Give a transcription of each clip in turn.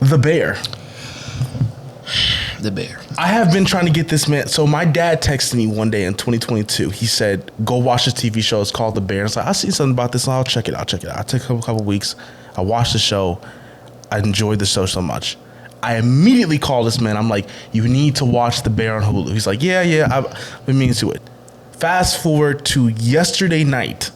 The Bear. The Bear. I have been trying to get this man. So my dad texted me one day in 2022. He said, "Go watch this TV show. It's called The Bear." It's like, I see something about this. I'll check it out. I took a couple weeks. I watched the show. I enjoyed the show so much. I immediately called this man. I'm like, "You need to watch The Bear on Hulu." He's like, "Yeah, I've been meaning to it." Fast forward to yesterday night.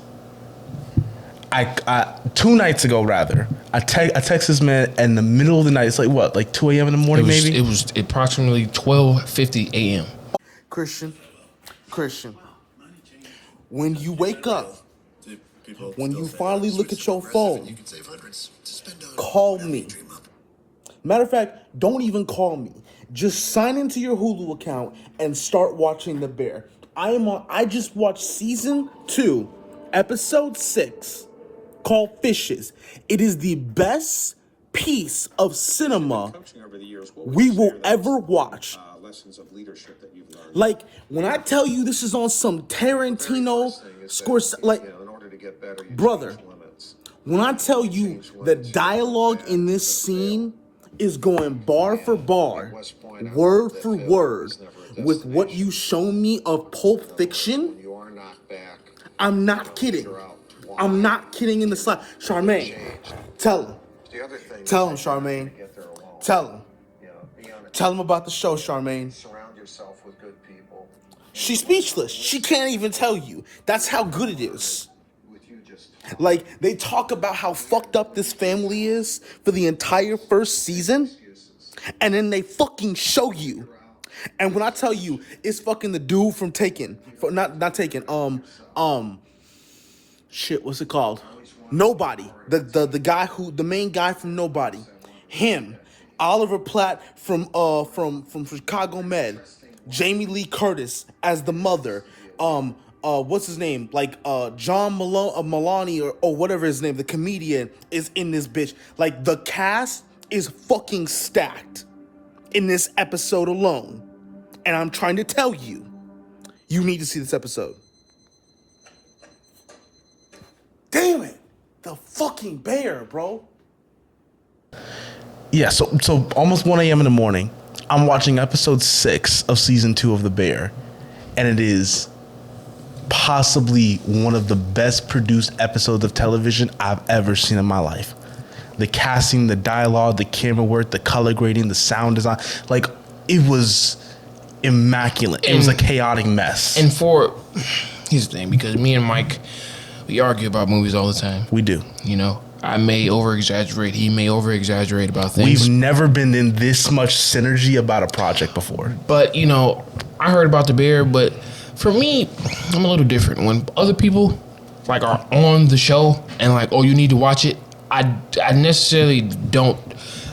I 2 nights ago rather. I text this man in the middle of the night. It's like what, like 2 a.m. in the morning, maybe? It was approximately 12:50 a.m. Christian, when you wake up, when you finally look at your phone, call me. Matter of fact, don't even call me. Just sign into your Hulu account and start watching The Bear. I just watched season 2, episode 6, called Fishes. It is the best piece of cinema we will ever watch. Like, when I tell you this is on some Tarantino Scorsese, like, brother, when I tell you the dialogue in this scene is going bar for bar, word for word, with what you show me of Pulp Fiction, I'm not kidding. I'm not kidding in the slide. Charmaine, tell him. Tell him, Charmaine. Tell him. Tell him about the show, Charmaine. She's speechless. She can't even tell you. That's how good it is. Like, they talk about how fucked up this family is for the entire first season, and then they fucking show you. And when I tell you, it's fucking the dude from Taken, not Taken, shit, what's it called? Nobody. The main guy from Nobody. Him. Oliver Platt from Chicago Med. Jamie Lee Curtis as the mother. What's his name? Like John Maloney or whatever his name, the comedian is in this bitch. Like, the cast is fucking stacked in this episode alone. And I'm trying to tell you, you need to see this episode. Damn it. The fucking Bear, bro. Yeah, so almost 1 a.m. in the morning, I'm watching episode 6 of season 2 of The Bear, and it is possibly one of the best produced episodes of television I've ever seen in my life. The casting, the dialogue, the camera work, the color grading, the sound design, like, it was immaculate. It was a chaotic mess. And here's the thing, because me and Mike, we argue about movies all the time. We do. You know, I may over-exaggerate. He may over-exaggerate about things. We've never been in this much synergy about a project before. But, you know, I heard about The Bear, but for me, I'm a little different. When other people, like, are on the show and, like, oh, you need to watch it, I necessarily don't,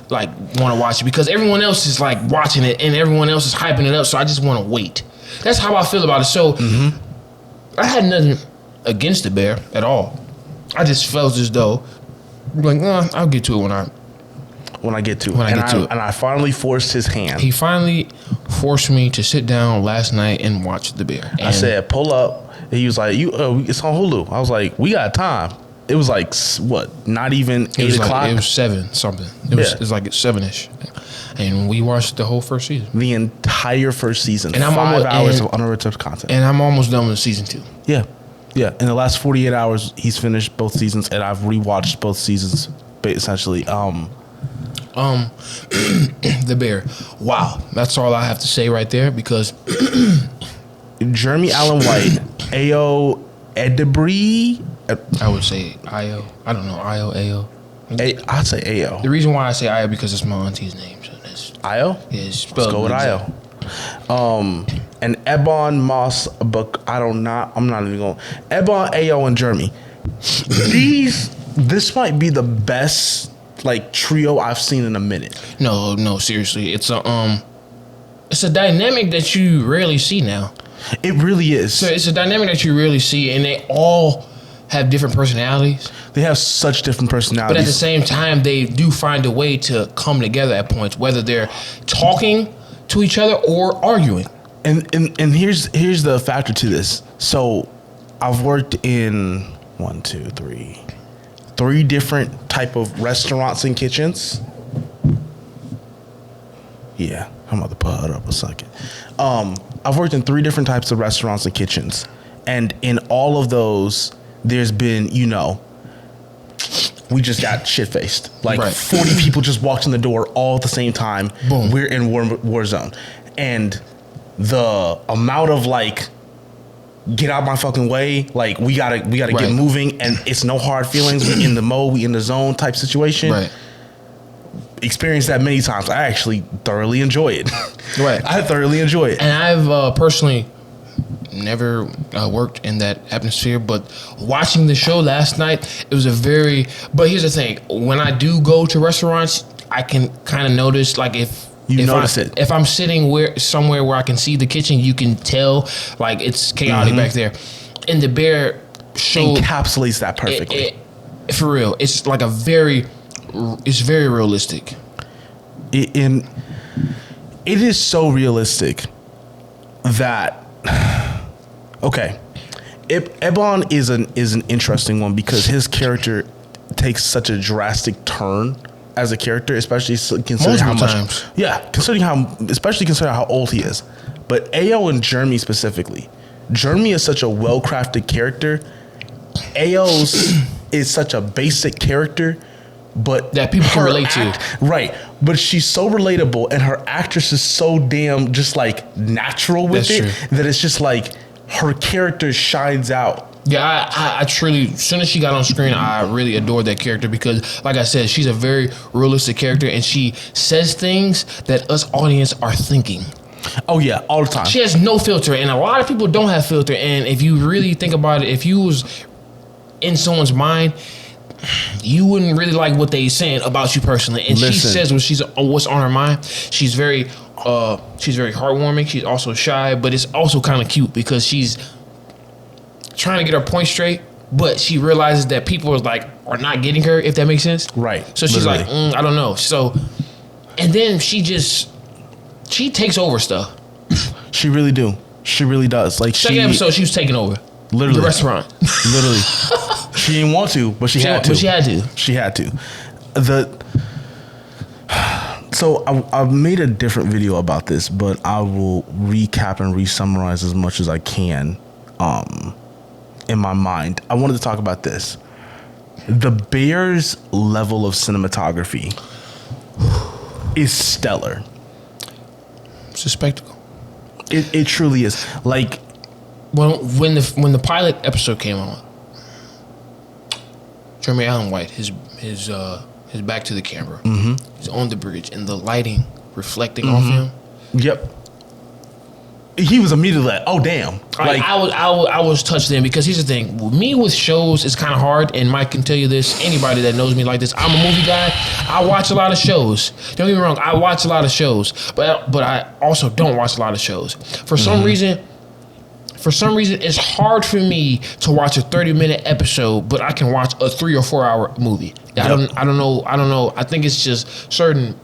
like, want to watch it because everyone else is, like, watching it and everyone else is hyping it up, so I just want to wait. That's how I feel about it. So, I had nothing against The Bear at all. I just felt as though, like, I'll get to it when I get to it. And I finally forced his hand. He finally forced me to sit down last night and watch The Bear. And I said, pull up. And he was like, it's on Hulu. I was like, we got time. It was like, what, not even 8 o'clock? It was 7 something. It was like 7-ish. And we watched the whole first season. The entire first season. And 5 hours of uninterrupted content. And I'm almost done with season 2. Yeah. Yeah. In the last 48 hours, he's finished both seasons, and I've rewatched both seasons, essentially. The Bear. Wow. That's all I have to say right there, because Jeremy Allen White, Ayo Edebiri. I would say Ayo. I don't know. Ayo, Ayo. I'd say Ayo. The reason why I say Ayo because it's my auntie's name. So that's Ayo? Yeah, let's go with Ayo. And Ebon Moss, but I'm not even going. Ebon, Ayo, and Jeremy. This might be the best, like, trio I've seen in a minute. No, seriously. It's a dynamic that you rarely see now. It really is. So it's a dynamic that you rarely see, and they all have different personalities. They have such different personalities. But at the same time, they do find a way to come together at points, whether they're talking to each other or arguing. And here's the factor to this. So I've worked in 3 different type of restaurants and kitchens. Yeah, I'm about to pull it up a second. I've worked in 3 different types of restaurants and kitchens, and in all of those, there's been, we just got shit faced. Like Right. 40 people just walked in the door all at the same time. Boom. We're in war zone, and the amount of like, get out my fucking way, like we gotta Right. get moving, and it's no hard feelings. We in the mode, we in the zone type situation. Right. Experienced that many times. I actually thoroughly enjoy it. Right. I thoroughly enjoy it. And I've personally never worked in that atmosphere, but watching the show last night, it was but here's the thing. When I do go to restaurants, I can kind of notice, like, if I'm sitting somewhere where I can see the kitchen, you can tell, like, it's chaotic back there. And the Bear show encapsulates that perfectly. For real. It's like it's very realistic. It is so realistic that, okay, Ebon is an interesting one because his character takes such a drastic turn as a character, especially considering especially considering how old he is. But Ao and Jeremy specifically, Jeremy is such a well-crafted character. Ao's is such a basic character, but that people can relate to. Right. But she's so relatable, and her actress is so damn just like natural with That's it true. that it's just like her character shines out. Yeah, I truly, as soon as she got on screen, I really adored that character because, like I said, she's a very realistic character, and she says things that us audience are thinking. Oh yeah, all the time. She has no filter, and a lot of people don't have filter. And if you really think about it, if you was in someone's mind, you wouldn't really like what they saying about you personally. And she says what's on her mind. She's very heartwarming. She's also shy, but it's also kind of cute because she's trying to get her point straight, but she realizes that people are not getting her, if that makes sense. Right. So she's like, I don't know. So, and then she takes over stuff. She really do. She really does. Like Second episode, she was taking over. Literally. The restaurant. Literally. She didn't want to, but she had to. But she had to. She had to. So I made a different video about this, but I will recap and re-summarize as much as I can in my mind. I wanted to talk about this. The Bears' level of cinematography is stellar. It's a spectacle. It truly is. Like, when the pilot episode came on, Jeremy Allen White, his back to the camera, he's on the bridge, and the lighting reflecting off him. Yep. He was immediately like, "Oh damn!" Like, I was touched then because here's the thing: me with shows is kind of hard, and Mike can tell you this. Anybody that knows me like this, I'm a movie guy. I watch a lot of shows. Don't get me wrong, I watch a lot of shows, but I also don't watch a lot of shows. For some reason, it's hard for me to watch a 30-minute episode, but I can watch a 3 or 4 hour movie. I don't know. I think it's just certain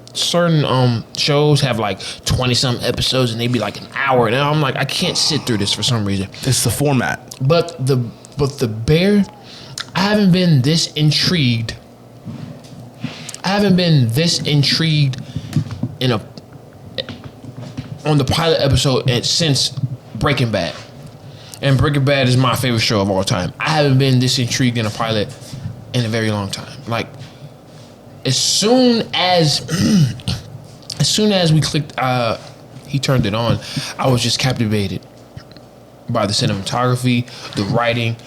shows have like 20-some episodes and they be like an hour, and I'm like, I can't sit through this for some reason. it's the format. But the Bear, I haven't been this intrigued. On the pilot episode since Breaking Bad. And Breaking Bad is my favorite show of all time. I haven't been this intrigued in a pilot in a very long time. Like, as soon as we clicked, he turned it on, I was just captivated by the cinematography, the writing,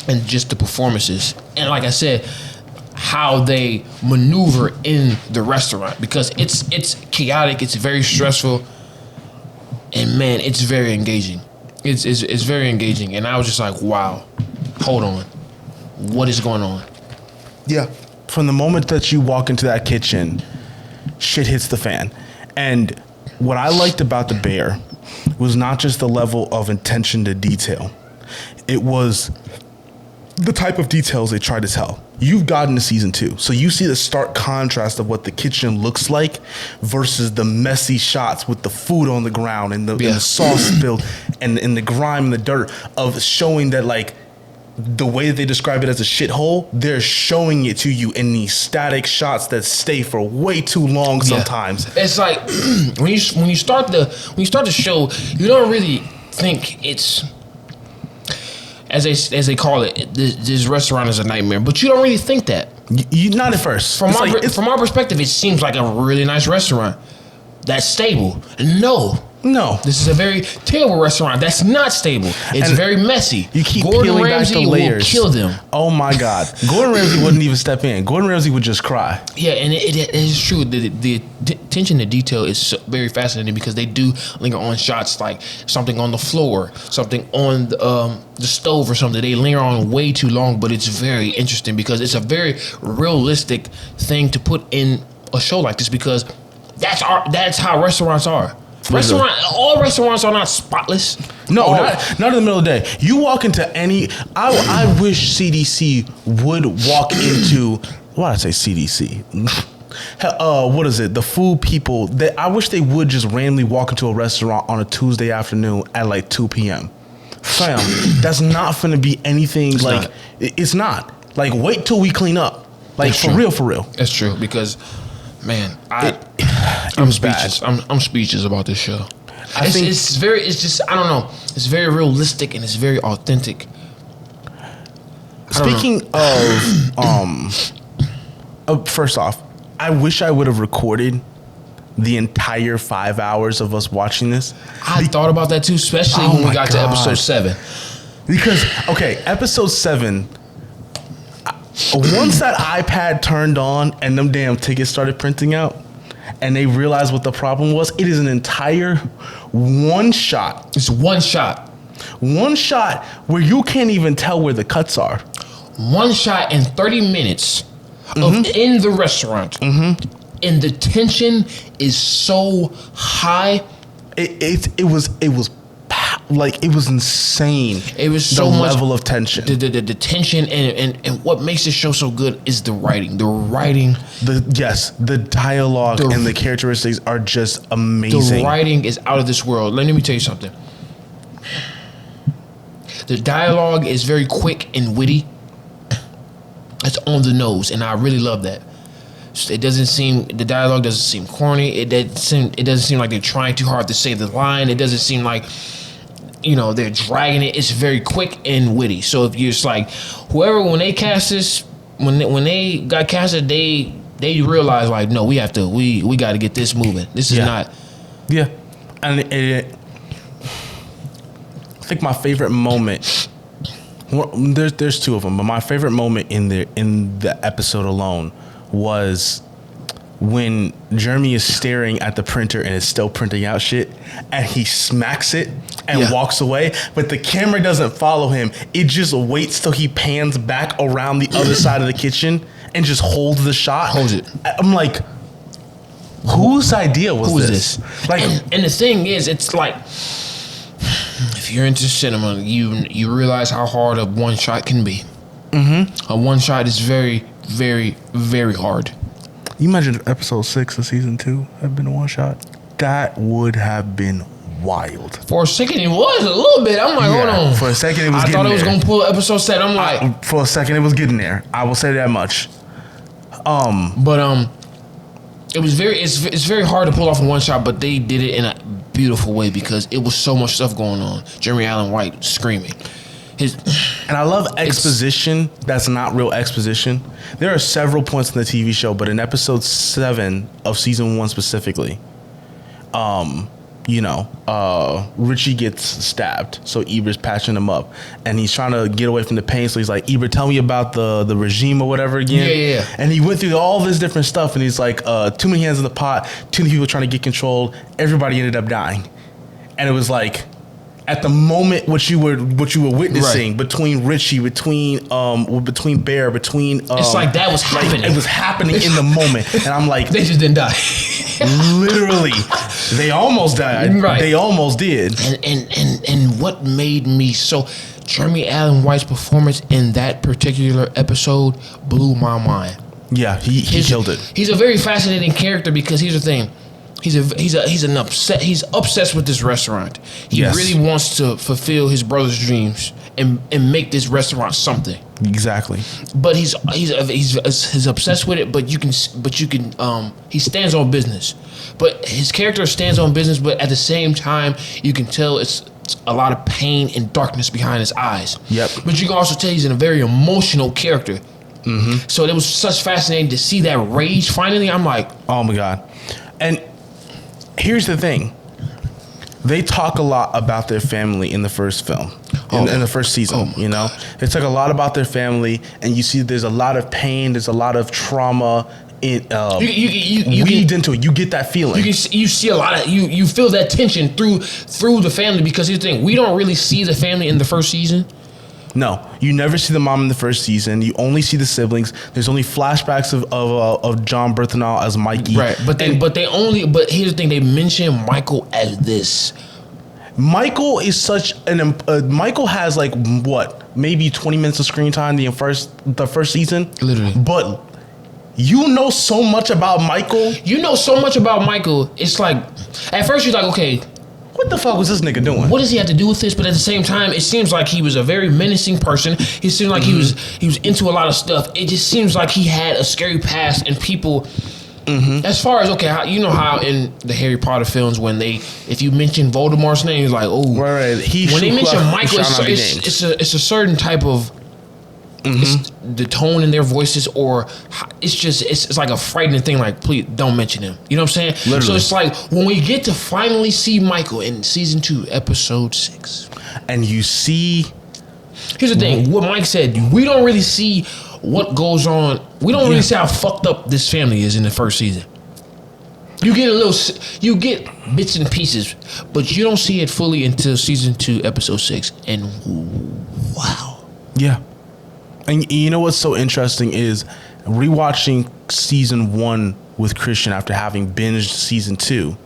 and just the performances. And like I said, how they maneuver in the restaurant, because it's chaotic, it's very stressful, and man, it's very engaging. It's very engaging, and I was just like, wow, hold on, what is going on? Yeah. From the moment that you walk into that kitchen, shit hits the fan. And what I liked about The Bear was not just the level of attention to detail. It was the type of details they tried to tell. You've gotten to season 2, so you see the stark contrast of what the kitchen looks like versus the messy shots with the food on the ground and the sauce spilled and the grime and the dirt, of showing that, like, the way they describe it as a shithole, they're showing it to you in these static shots that stay for way too long sometimes. It's like when you start the show, you don't really think it's as they call it. This restaurant is a nightmare, but you don't really think that. You not at first. From our perspective, it seems like a really nice restaurant that's stable. No, this is a very terrible restaurant that's not stable. It's And very messy. You keep Gordon peeling Ramsay back the layers. will kill them. Oh my God, Gordon Ramsay wouldn't even step in. Gordon Ramsay would just cry. Yeah, and it is true. The attention to detail is very fascinating because they do linger on shots like something on the floor, something on the stove or something. They linger on way too long, but it's very interesting because it's a very realistic thing to put in a show like this because that's how restaurants are. All restaurants are not spotless. No, not in the middle of the day. You walk into any. I wish CDC would walk into. Why did I say CDC? What is it? The food people. I wish they would just randomly walk into a restaurant on a Tuesday afternoon at like 2 p.m. Fam, that's not finna be anything like. It's not. Like, wait till we clean up. Like, That's for true. real. That's true because, man, I'm speechless. I'm speechless about this show. I think it's very realistic and it's very authentic. Speaking of, first off, I wish I would have recorded the entire 5 hours of us watching this. I thought about that too, especially Oh when we my got to God. episode 7. Because, okay, episode 7, once that iPad turned on and them damn tickets started printing out, and they realized what the problem was, it is an entire one shot. It's one shot. One shot where you can't even tell where the cuts are. One shot in 30 minutes of in the restaurant. And the tension is so high. It was insane. It was so the much level of tension. The tension and what makes this show so good is the writing. The writing. The dialogue and the characteristics are just amazing. The writing is out of this world. Let me tell you something. The dialogue is very quick and witty. It's on the nose, and I really love that. The dialogue doesn't seem corny. It doesn't seem like they're trying too hard to say the line. It doesn't seem like, they're dragging it. It's very quick and witty. So if you're just like, when they cast this, when they got casted, they realized like, no, we got to get this moving. This is not. Yeah, and I think my favorite moment. Well, there's two of them, but my favorite moment in the episode alone was when Jeremy is staring at the printer and it's still printing out shit, and he smacks it and walks away, but the camera doesn't follow him. It just waits till he pans back around the other side of the kitchen and just holds the shot. Holds it. I'm like, whose idea was this? Like, and the thing is, it's like, if you're into cinema, you realize how hard a one shot can be. A one shot is very, very, very hard. You imagine if episode 6 of season 2 had been a one shot? That would have been wild. For a second, it was a little bit. I'm like, hold on. For a second, it was. I thought it was gonna pull episode 7. I'm like, for a second, it was getting there. I will say that much. But it was it's very hard to pull off a one shot, but they did it in a beautiful way because it was so much stuff going on. Jeremy Allen White screaming. And I love exposition that's not real exposition. There are several points in the TV show, but in episode 7 of season 1 specifically, Richie gets stabbed, so Eber's patching him up, and he's trying to get away from the pain. So he's like, Eber, tell me about the regime or whatever again. Yeah. And he went through all this different stuff, and he's like, too many hands in the pot, too many people trying to get control. Everybody ended up dying, and it was like, at the moment, what you were witnessing between Richie, between Bear, it's like that was happening. It was happening in the moment, and I'm like, they just didn't die. literally, they almost died. Right. They almost did. And what made me so, Jeremy Allen White's performance in that particular episode blew my mind. Yeah, he killed it. He's a very fascinating character because here's the thing. He's obsessed with this restaurant. He really wants to fulfill his brother's dreams and make this restaurant something. Exactly. But he's obsessed with it. But you can he stands on business. But his character stands on business. But at the same time, you can tell it's a lot of pain and darkness behind his eyes. Yep. But you can also tell he's in a very emotional character. So it was such fascinating to see that rage. Finally, I'm like, oh my God. And here's the thing. They talk a lot about their family in the first film, in the first season. You know, they talk a lot about their family, and you see there's a lot of pain, there's a lot of trauma. You weaved into it. You get that feeling. You see a lot of you feel that tension through the family, because here's the thing: we don't really see the family in the first season. No, you never see the mom in the first season. You only see the siblings. There's only flashbacks of John Berthenol as Mikey. Right, but here's the thing: they mention Michael as this. Michael is such an Michael has like what, maybe 20 minutes of screen time the first season. Literally, but you know so much about Michael. You know so much about Michael. It's like at first you're like, okay, what the fuck was this nigga doing? What does he have to do with this? But at the same time, it seems like he was a very menacing person. He seemed like he was into a lot of stuff. It just seems like he had a scary past, and people. As far as you know how in the Harry Potter films, when if you mention Voldemort's name, it's like, oh, right. When they mention Michael, it's a certain type of. It's the tone in their voices, or it's like a frightening thing. Like, please don't mention him. You know what I'm saying? Literally. So it's like when we get to finally see Michael in season 2, episode 6, and you see. Here's the thing: what Mike said, we don't really see what goes on. We don't really see how fucked up this family is in the first season. You get bits and pieces, but you don't see it fully until season 2, episode 6, and wow, yeah. And you know what's so interesting is rewatching season 1 with Christian after having binged season 2.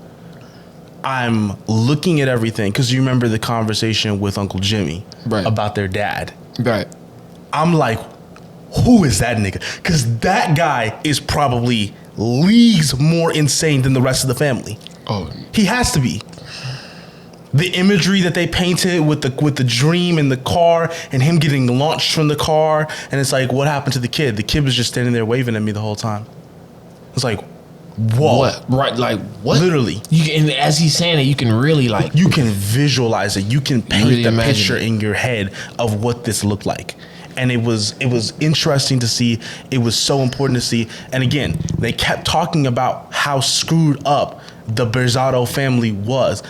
I'm looking at everything because you remember the conversation with Uncle Jimmy about their dad. Right. I'm like, who is that nigga? Because that guy is probably leagues more insane than the rest of the family. Oh, he has to be. The imagery that they painted with the dream in the car and him getting launched from the car, and it's like, what happened to the kid? The kid was just standing there waving at me the whole time. It's like, whoa. What? Right, like what? Literally. And as he's saying it, you can really like... You can visualize it. You can paint really the picture in your head of what this looked like. And it was interesting to see. It was so important to see. And again, they kept talking about how screwed up the Berzatto family was.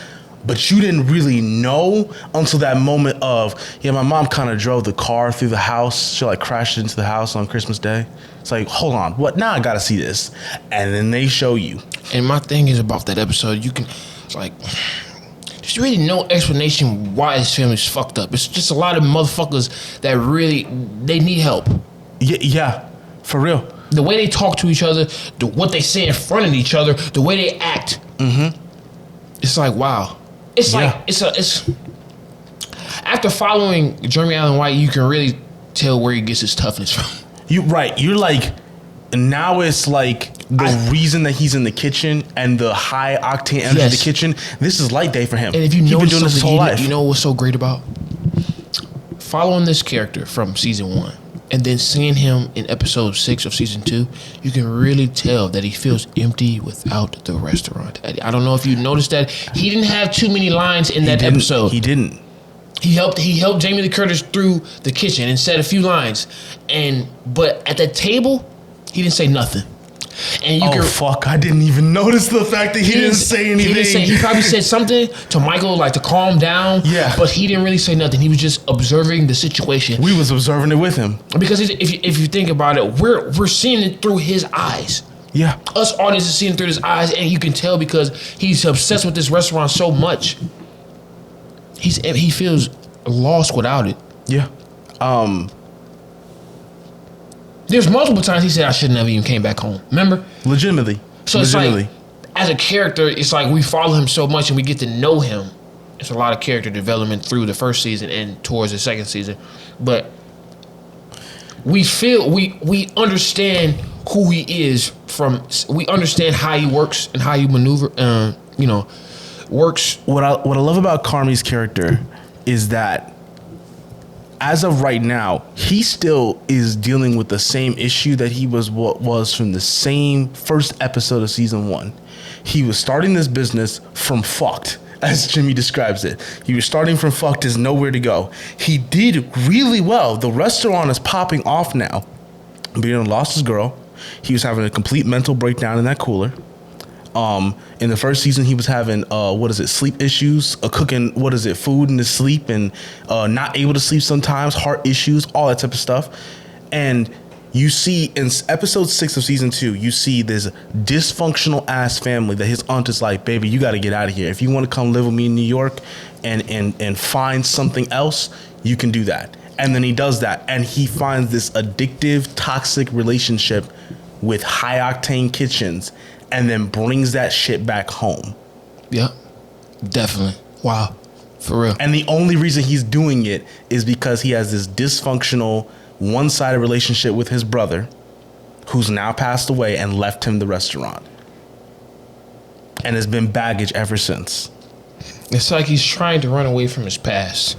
But you didn't really know until that moment of, my mom kind of drove the car through the house. She like crashed into the house on Christmas Day. It's like, hold on, what? Now I gotta see this. And then they show you. And my thing is about that episode, it's like, there's really no explanation why this family's fucked up. It's just a lot of motherfuckers that really, they need help. Yeah, for real. The way they talk to each other, what they say in front of each other, the way they act. It's like, wow. It's like it's after following Jeremy Allen White, you can really tell where he gets his toughness from. You're like, now it's like the reason that he's in the kitchen and the high octane energy of the kitchen. This is light day for him. And if you he's know been doing this his whole life. You know what's so great about following this character from season 1 and then seeing him in episode 6 of season 2, you can really tell that he feels empty without the restaurant. I don't know if you noticed that he didn't have too many lines in that episode. He didn't. He helped Jamie Lee Curtis through the kitchen and said a few lines, but at that table, he didn't say nothing. And fuck! I didn't even notice the fact that he didn't say anything. He probably said something to Michael like to calm down. Yeah, but he didn't really say nothing. He was just observing the situation. We was observing it with him because if you think about it, we're seeing it through his eyes. Yeah, us audience is seeing it through his eyes, and you can tell because he's obsessed with this restaurant so much. He feels lost without it. Yeah. There's multiple times he said I should never even came back home. Remember? Legitimately. So it's like, as a character, it's like we follow him so much and we get to know him. It's a lot of character development through the first season and towards the second season. But we understand who he is we understand how he works and how he maneuver, works. What I love about Carmy's character is that as of right now, he still is dealing with the same issue that he was from the same first episode of season 1. He was starting this business from fucked, as Jimmy describes it. He was starting from fucked, there's nowhere to go. He did really well. The restaurant is popping off now. But he lost his girl. He was having a complete mental breakdown in that cooler. In the first season, he was having sleep issues, cooking food in his sleep, and not able to sleep sometimes, heart issues, all that type of stuff. And you see in episode 6 of season 2, you see this dysfunctional ass family that his aunt is like, baby, you got to get out of here. If you want to come live with me in New York and find something else, you can do that. And then he does that, and he finds this addictive, toxic relationship with High Octane Kitchens, and then brings that shit back home. Yep, definitely. Wow, for real. And the only reason he's doing it is because he has this dysfunctional, one-sided relationship with his brother, who's now passed away and left him the restaurant, and has been baggage ever since. It's like he's trying to run away from his past.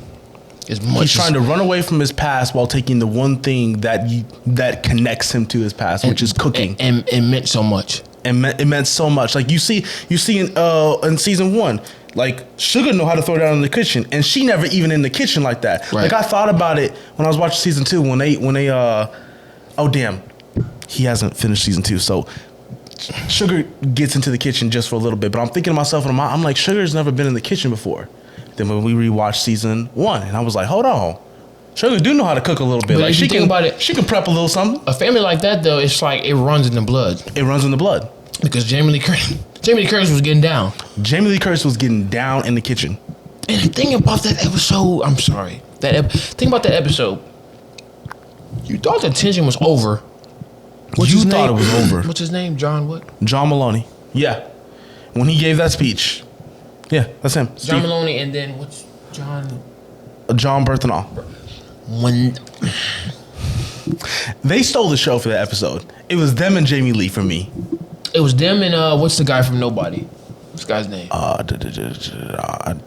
He's trying to run away from his past while taking the one thing that connects him to his past, which is cooking. And it meant so much. It meant so much. Like you see in season 1, like Sugar know how to throw down in the kitchen, and she never even in the kitchen like that. Right. Like I thought about it when I was watching season 2 when they oh damn, he hasn't finished season 2, so Sugar gets into the kitchen just for a little bit. But I'm thinking to myself, I'm like, Sugar's never been in the kitchen before. Then when we rewatched season 1, and I was like, hold on, Sugar do know how to cook a little bit. But like if you think about it, she can prep a little something. A family like that though, it's like it runs in the blood. It runs in the blood. Because Jamie Lee Curtis was getting down. Jamie Lee Curtis was getting down in the kitchen. And the thing about that episode, I'm sorry, thing about that episode, you thought the tension was over. You thought it was over. What's his name? John what? John Maloney. Yeah. When he gave that speech. Yeah, that's him. John Maloney, and then what's John? John Berthenol. When they stole the show for that episode. It was them and Jamie Lee for me. It was them and what's the guy from Nobody? What's the guy's name? I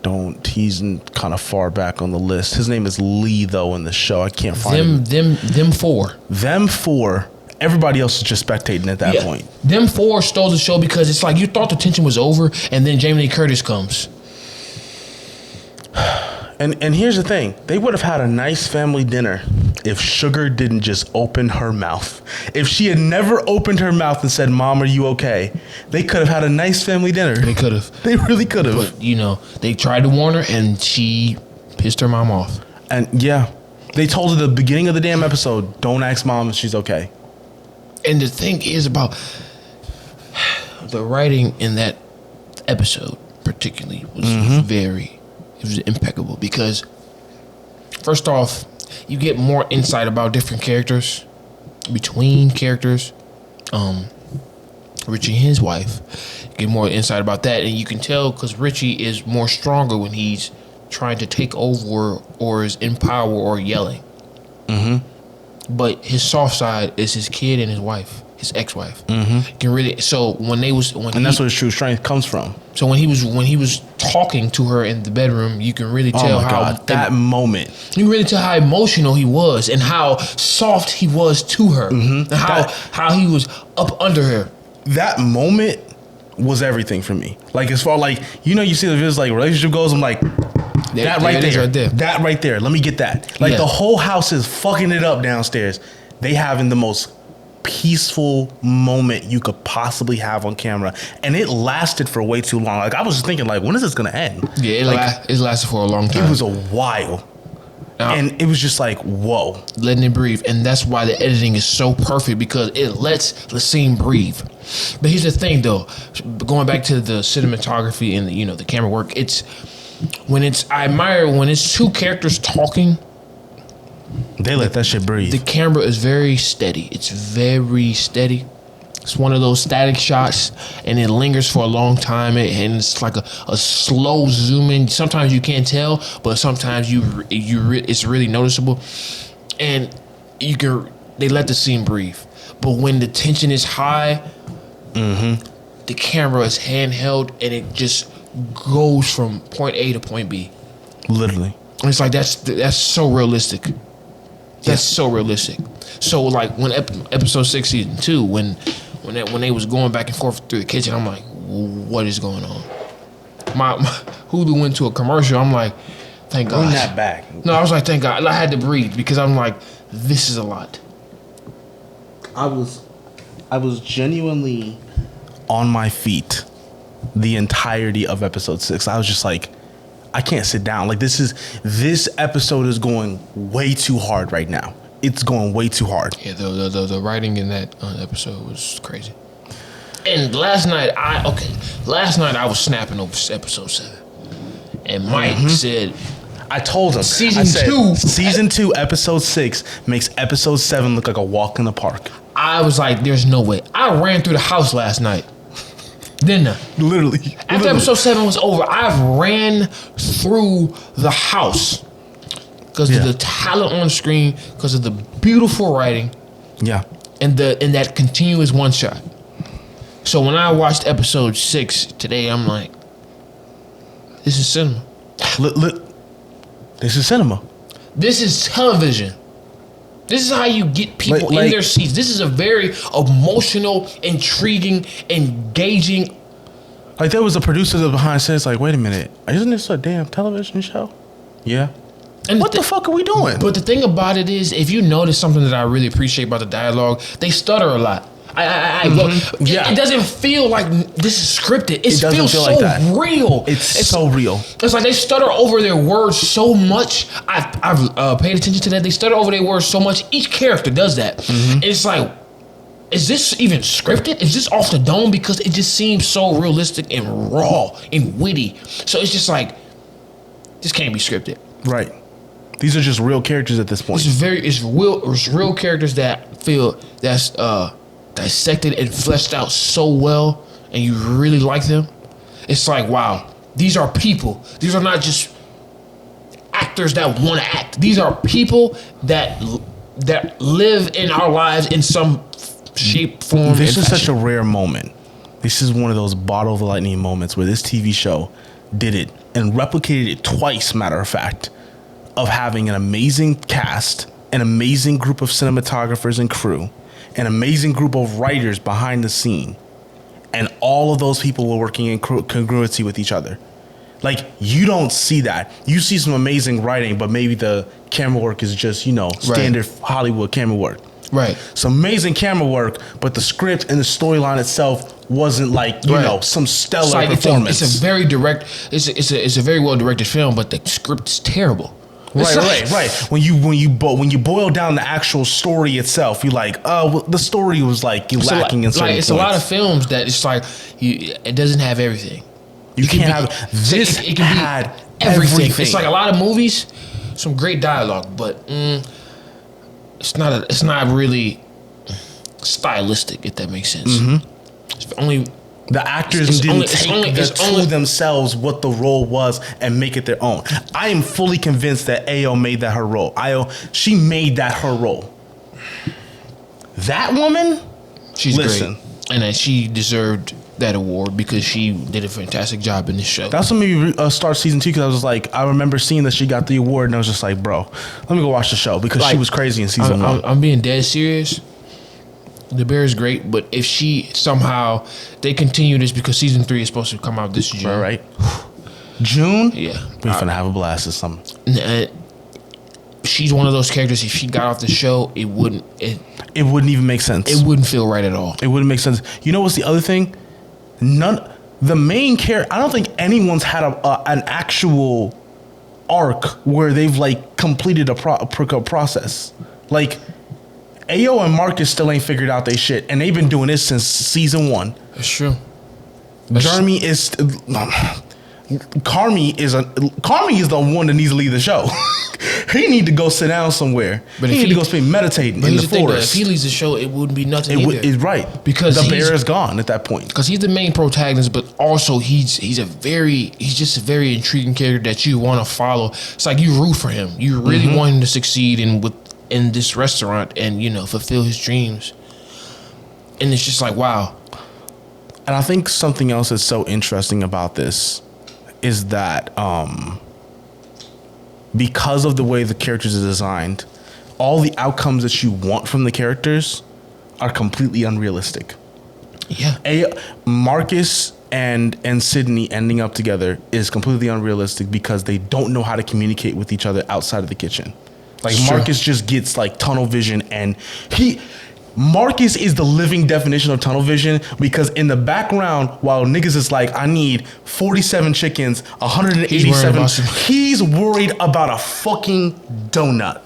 don't. He's kind of far back on the list. His name is Lee though in the show. I can't find him. Them four. Them four. Everybody else is just spectating at that point. Them four stole the show because it's like you thought the tension was over, and then Jamie Lee Curtis comes. And here's the thing. They would have had a nice family dinner if Sugar didn't just open her mouth. If she had never opened her mouth and said, Mom, are you okay? They could have had a nice family dinner. They could have. They really could have. But, they tried to warn her, and she pissed her mom off. And, yeah, they told her at the beginning of the damn episode, don't ask Mom if she's okay. And the thing is about the writing in that episode particularly was it was impeccable because first off, you get more insight about different characters, between characters. Richie and his wife, you get more insight about that, and you can tell because Richie is more stronger when he's trying to take over or is in power or yelling. But his soft side is his kid and his wife, his ex-wife. Can really that's where his true strength comes from. So when he was talking to her in the bedroom, you can really tell that moment. You can really tell how emotional he was and how soft he was to her, and how he was up under her. That moment was everything for me. Like as far you see the videos like relationship goes, I'm like. That right there. That right there. Let me get that. Like the whole house is fucking it up downstairs. They having the most peaceful moment you could possibly have on camera, and it lasted for way too long. Like I was just thinking, like, when is this gonna end? Yeah, it lasted for a long time. It was a while, and it was just like, whoa, letting it breathe, and that's why the editing is so perfect because it lets the scene breathe. But here's the thing, though, going back to the cinematography and the camera work, I admire when it's two characters talking. They let that shit breathe. The camera is very steady. It's very steady. It's one of those static shots, and it lingers for a long time, and it's like a slow zoom in. Sometimes you can't tell, but sometimes it's really noticeable, and they let the scene breathe. But when the tension is high, the camera is handheld, and it just goes from point A to point B. Literally. And it's like that's so realistic. That's so realistic. So like when episode 6 season 2, when they was going back and forth through the kitchen, I'm like, what is going on? My Hulu went to a commercial. I'm like, thank God. Bring that back. No, I was like, thank God. I had to breathe because I'm like, this is a lot. I was genuinely on my feet the entirety of episode 6. I was just like, I can't sit down. Like this episode is going way too hard right now. It's going way too hard. Yeah, the writing in that episode was crazy. And last night I was snapping over episode 7, and Mike said, I told him season 2 episode 6 makes episode 7 look like a walk in the park. I was like, there's no way. I ran through the house last night. Didn't I? Literally. After episode 7 was over, I ran through the house because of the talent on the screen, because of the beautiful writing, and that continuous one shot. So when I watched episode 6 today, I'm like, this is cinema. This is cinema. This is television. This is how you get people in their seats. This is a very emotional, intriguing, engaging. Like there was a producer that behind says, like, wait a minute, isn't this a damn television show? Yeah. And what the fuck are we doing? But the thing about it is, if you notice something that I really appreciate about the dialogue, they stutter a lot. It doesn't feel like this is scripted. It feels so like that. Real. It's so real. It's like they stutter over their words so much. I've paid attention to that. They stutter over their words so much. Each character does that. It's like, is this even scripted? Is this off the dome? Because it just seems so realistic and raw and witty. So it's just like, this can't be scripted. Right. These are just real characters at this point. It's real characters that feel that's dissected and fleshed out so well, and you really like them. It's like, wow, these are people. These are not just actors that want to act. These are people that live in our lives in some shape, form. This is such a rare moment. This is one of those bottle of lightning moments where this TV show did it and replicated it twice, matter of fact, of having an amazing cast, an amazing group of cinematographers and crew, an amazing group of writers behind the scene, and all of those people were working in congruency with each other. Like, you don't see that. You see some amazing writing, but maybe the camera work is just, standard Hollywood camera work. Right. Some amazing camera work, but the script and the storyline itself wasn't like, some stellar performance. It's a very direct, it's a very well directed film, but the script's terrible. Right. When you boil down the actual story itself, you're like, the story was like lacking in certain points. It's a lot of films that it's like it doesn't have everything. You can't have this. It can had everything. It's like a lot of movies, some great dialogue, but it's not really stylistic, if that makes sense. It's only. The actors didn't take to themselves what the role was and make it their own. I am fully convinced that Ayo made that her role. She made that her role. That woman, she's great, and that she deserved that award because she did a fantastic job in this show. That's what made me start season 2, because I was like, I remember seeing that she got the award, and I was just like, bro, let me go watch the show, because she was crazy in season 1. I'm being dead serious. The Bear is great, but if she somehow they continue this, because season 3 is supposed to come out this June. Right. June? Yeah. We're finna have a blast or something. She's one of those characters, if she got off the show, it wouldn't even make sense. It wouldn't feel right at all. It wouldn't make sense. You know what's the other thing? The main character, I don't think anyone's had an actual arc where they've like completed a process. Like, Ayo and Marcus still ain't figured out they shit, and they've been doing this since season 1. That's true. Carmi is the one that needs to leave the show. He need to go sit down somewhere. But he need to go spend meditating in the forest. If he leaves the show, it wouldn't be nothing either. It's right, because the bear is gone at that point. Because he's the main protagonist, but also he's just a very intriguing character that you want to follow. It's like you root for him. You really want him to succeed in this restaurant and fulfill his dreams. And it's just like, wow. And I think something else that's so interesting about this is that because of the way the characters are designed, all the outcomes that you want from the characters are completely unrealistic. Yeah. Marcus and Sydney ending up together is completely unrealistic because they don't know how to communicate with each other outside of the kitchen. Like It's true. Marcus just gets like tunnel vision, and Marcus is the living definition of tunnel vision, because in the background, while niggas is like, I need 47 chickens, 187, he's worried about a fucking donut.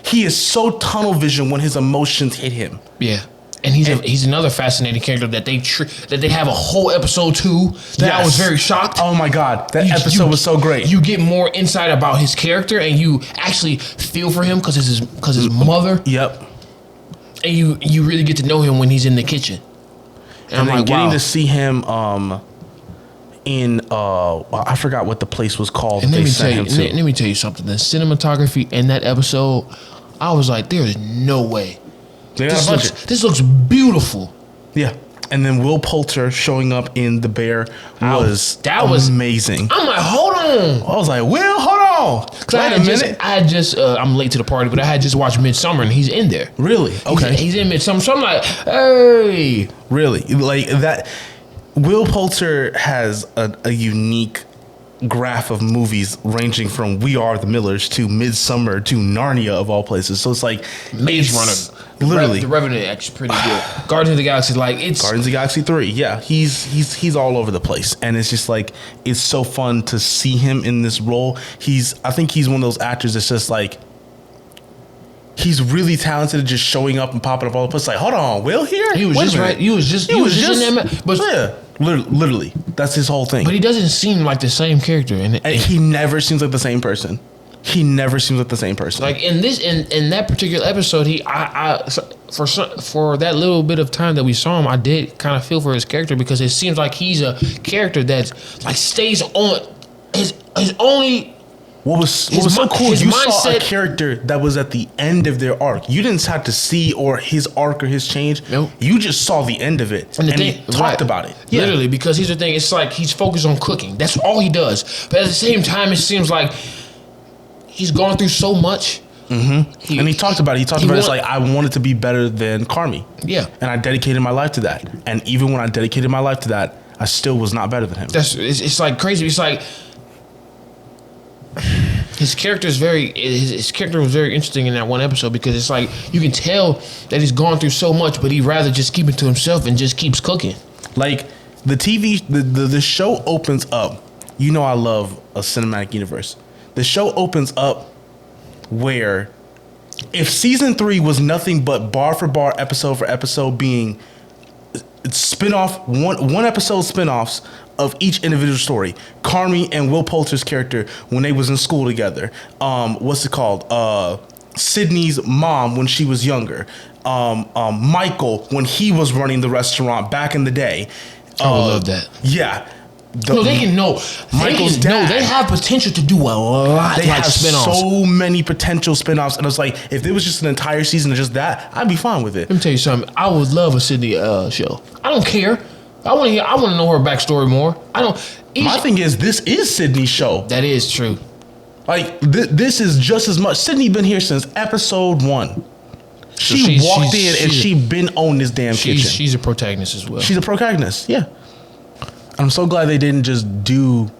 He is so tunnel vision when his emotions hit him. Yeah. And he's another fascinating character that they have a whole episode to that I was very shocked. Oh my God, that episode was so great. You get more insight about his character, and you actually feel for him because his mother. Yep. And you really get to know him when he's in the kitchen. And I'm like, getting to see him in I forgot what the place was called. And let me tell you something. The cinematography in that episode, I was like, there is no way. This looks beautiful. Yeah. And then Will Poulter showing up in The Bear was amazing. I'm like, hold on. I was like, Will, hold on. Wait a minute. I'm late to the party, but I had just watched Midsommar, and he's in there. Really? Okay. He's in Midsommar. So I'm like, hey. Really? Like that. Will Poulter has a unique graph of movies ranging from We Are the Millers to Midsommar to Narnia of all places. So it's like Maze Runner. Literally, The Revenant actually pretty good. Guardians of the Galaxy, Guardians of the Galaxy 3. Yeah, he's all over the place, and it's just like it's so fun to see him in this role. I think he's one of those actors that's just like he's really talented at just showing up and popping up all the place. Like, hold on, Will here? He was just right. He was just in there. But yeah, literally, that's his whole thing. But he doesn't seem like the same character, and he never seems like the same person. He never seems like the same person. Like in that particular episode, for that little bit of time that we saw him, I did kind of feel for his character, because it seems like he's a character that like stays on his only. What was so cool? You saw a character that was at the end of their arc. You didn't have to see his arc or his change. Nope. You just saw the end of it, and he talked about it. Yeah. Literally, because here's the thing: it's like he's focused on cooking. That's all he does. But at the same time, it seems like he's gone through so much. Mm-hmm. And he talked about it. It's like, I wanted to be better than Carmi. Yeah. And I dedicated my life to that. And even when I dedicated my life to that, I still was not better than him. It's like crazy. It's like his character was very interesting in that one episode, because it's like you can tell that he's gone through so much, but he'd rather just keep it to himself and just keeps cooking. Like the show opens up. You know, I love a cinematic universe. The show opens up where if season 3 was nothing but bar for bar, episode for episode being spin-off, one episode spin-offs of each individual story. Carmi and Will Poulter's character when they was in school together. What's it called? Sydney's mom when she was younger. Michael when he was running the restaurant back in the day. I would love that. Yeah. Michael's dad. They have potential to do a lot. They have spin-offs. So many potential spin-offs, and it's like if there was just an entire season of just that, I'd be fine with it. Let me tell you something. I would love a Sydney show. I don't care. I want to know her backstory more. My thing is, this is Sydney's show. That is true. Like this is just as much. Sydney been here since episode 1. She walked in and she been on this damn kitchen. She's a protagonist as well. She's a protagonist. Yeah. I'm so glad they didn't just do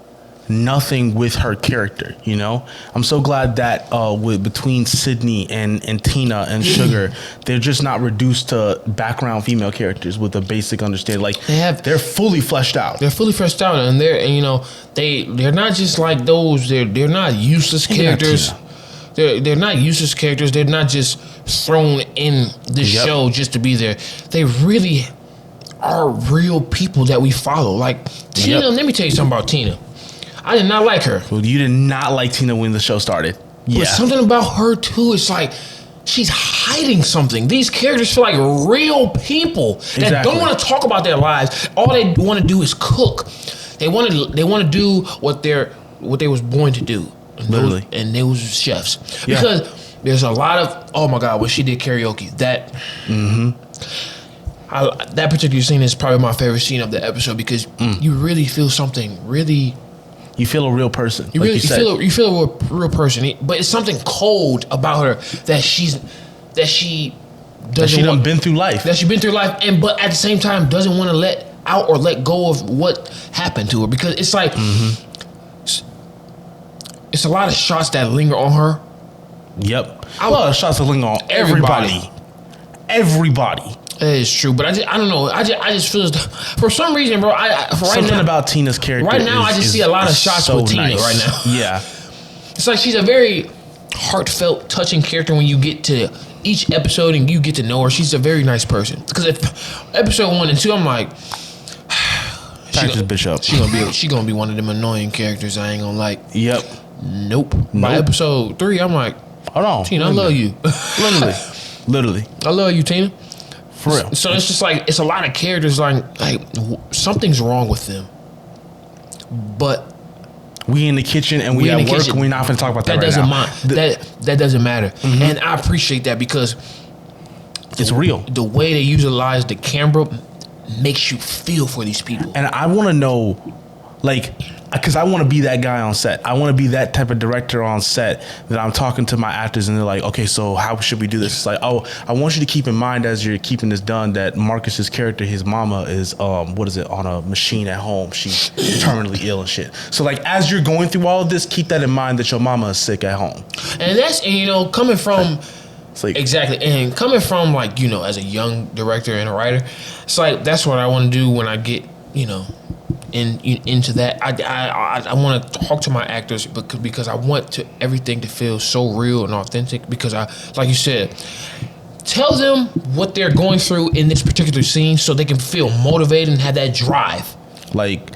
nothing with her character, you know? I'm so glad that between Sydney and Tina and Sugar, they're just not reduced to background female characters with a basic understanding. Like they're fully fleshed out. They're fully fleshed out, and they're not just like those. They're not useless characters. They're not useless characters. They're not just thrown in the show just to be there. They really are real people that we follow. Like Tina, let me tell you something about Tina. I did not like her. Well, you did not like Tina when the show started. Yeah. But something about her too, it's like she's hiding something. These characters feel like real people that don't want to talk about their lives. All they want to do is cook. They want to do what they was born to do. Literally. And they was chefs. Yeah. Because there's a lot of, oh my God, when she did karaoke, that particular scene is probably my favorite scene of the episode, because you really feel something really You feel a real person. You like really you said. you feel a real person, but it's something cold about her that she doesn't. She done want, been through life. that she's been through life, and but at the same time doesn't want to let out or let go of what happened to her, because it's like it's a lot of shots that linger on her. Yep. A lot of shots of linger on Everybody. Everybody. It is true, but I don't know. I just feel for some reason, bro. Something about Tina's character. Right now, I just see a lot of shots with Tina right now. Yeah. It's like she's a very heartfelt, touching character when you get to each episode and you get to know her. She's a very nice person. Because if episode 1 and 2, I'm like, Pack this bitch up. she gonna be one of them annoying characters I ain't gonna like. Yep. Nope. By episode 3, I'm like, Hold on. Tina, I love you. Literally. I love you, Tina. For real. So it's just like it's a lot of characters like something's wrong with them, but We in the kitchen and we in at the work kitchen. and we not finna talk about that, that right doesn't now. that doesn't matter, and I appreciate that because It's real. the way they utilize the camera makes you feel for these people. And I want to know, like, because I want to be that guy on set. I want to be that type of director on set that I'm talking to my actors and they're like, okay, so how should we do this? It's like, oh, I want you to keep in mind as you're keeping this done that Marcus's character, his mama is, on a machine at home. She's terminally ill and shit. So like, as you're going through all of this, keep that in mind that your mama is sick at home. And coming from It's like, exactly, and coming from like as a young director and a writer, it's like that's what I want to do when I get into that. I want to talk to my actors because I want everything to feel so real and authentic. Because like you said, tell them what they're going through in this particular scene so they can feel motivated and have that drive. Like,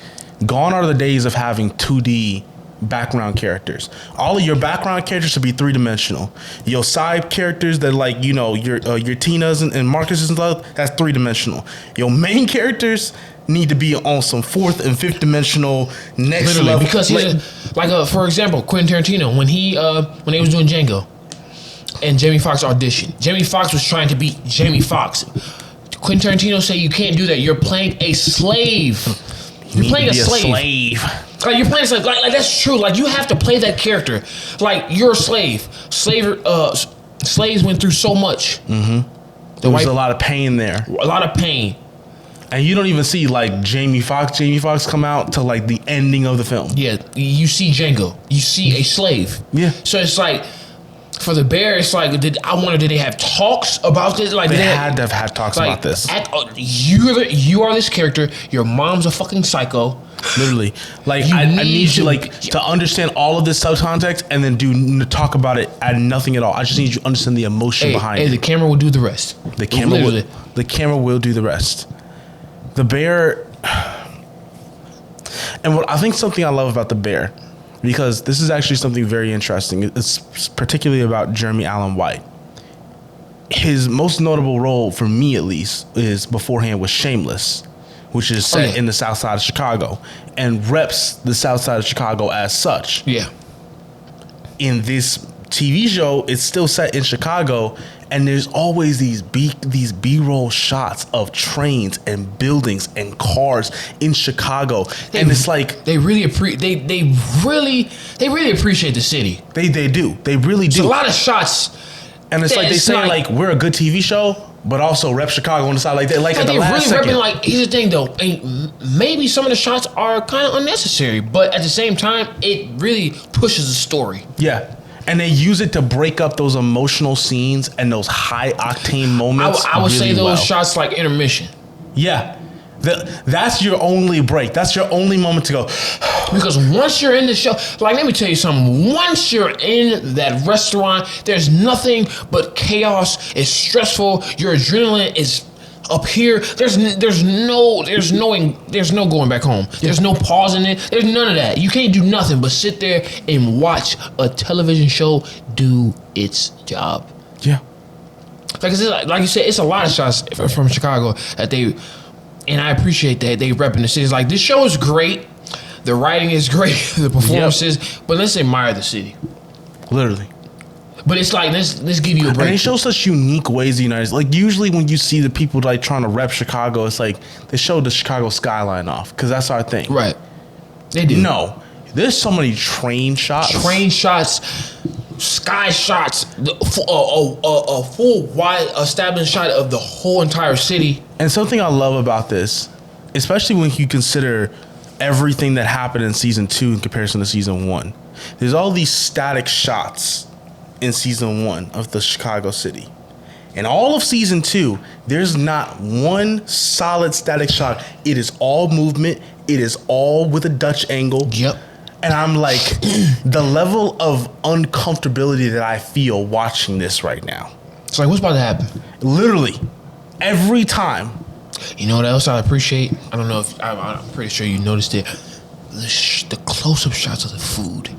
gone are the days of having 2D background characters. All of your background characters should be 3-dimensional. Your side characters that like your Tinas and Marcus and stuff, that's 3-dimensional. Your main characters need to be on some 4th and 5th dimensional next Literally, level. because for example, Quentin Tarantino when they was doing Django and Jamie Foxx auditioned. Jamie Foxx was trying to be Jamie Foxx. Quentin Tarantino said you can't do that. You're playing a slave. You're playing a slave. Like you're playing a slave. Like that's true. Like you have to play that character. Like you're a slave. Slaves went through so much. Mm-hmm. There was a lot of pain there. A lot of pain. And you don't even see like Jamie Foxx come out to like the ending of the film. Yeah, you see Django. You see a slave. Yeah. So it's like for the Bear, it's like did they have talks about this? Like They had to have had talks about this. You are this character. Your mom's a fucking psycho. Literally, like You I need need you to- like to understand all of this subcontext and then talk about it at nothing at all. I just need you to understand the emotion behind the it. camera will do the rest. The camera Literally. will do the rest. The Bear, and what I think something I love about The Bear, because this is actually something very interesting. It's particularly about Jeremy Allen White. His most notable role, for me at least, is beforehand was Shameless, which is set in the South Side of Chicago and reps the South Side of Chicago as such. Yeah. In this TV show, it's still set in Chicago, and there's always these B-roll shots of trains and buildings and cars in Chicago, and it's like they really appreciate the city. they do, they really do. There's a lot of shots, and it's like they it's say like- like we're a good TV show, but also rep Chicago on the side like that. Like at the they last really second. repping. Like here's the thing though, and maybe some of the shots are kind of unnecessary, but at the same time, it really pushes the story. Yeah. And they use it to break up those emotional scenes and those high octane moments. I would say really those well. shots like intermission. Yeah. That's your only break. That's your only moment to go. Because once you're in the show, like let me tell you something. Once you're in that restaurant, there's nothing but chaos. It's stressful. Your adrenaline is up here. There's no going back home. There's no pausing it. There's none of that. You can't do nothing but sit there and watch a television show do its job. Yeah. Like you said, it's a lot of shots from Chicago that and I appreciate that they repping the city. It's like this show is great, the writing is great, the performances, but let's admire the city. Literally. But it's like let's give you a And break. they show such unique ways the United States. Like usually when you see the people like trying to rep Chicago, it's like they show the Chicago skyline off because that's our thing. Right. They do. No. There's so many train shots. Sky shots, a full wide established shot of the whole entire city. And something I love about this, especially when you consider everything that happened in season 2 in comparison to season 1, there's all these static shots in season 1 of the Chicago city. In all of season 2, there's not one solid static shot. It is all movement. It is all with a Dutch angle. Yep. And I'm like, the level of uncomfortability that I feel watching this right now. It's like, what's about to happen? Literally, every time. You know what else I appreciate? I don't know if I'm pretty sure you noticed it. The close-up shots of the food.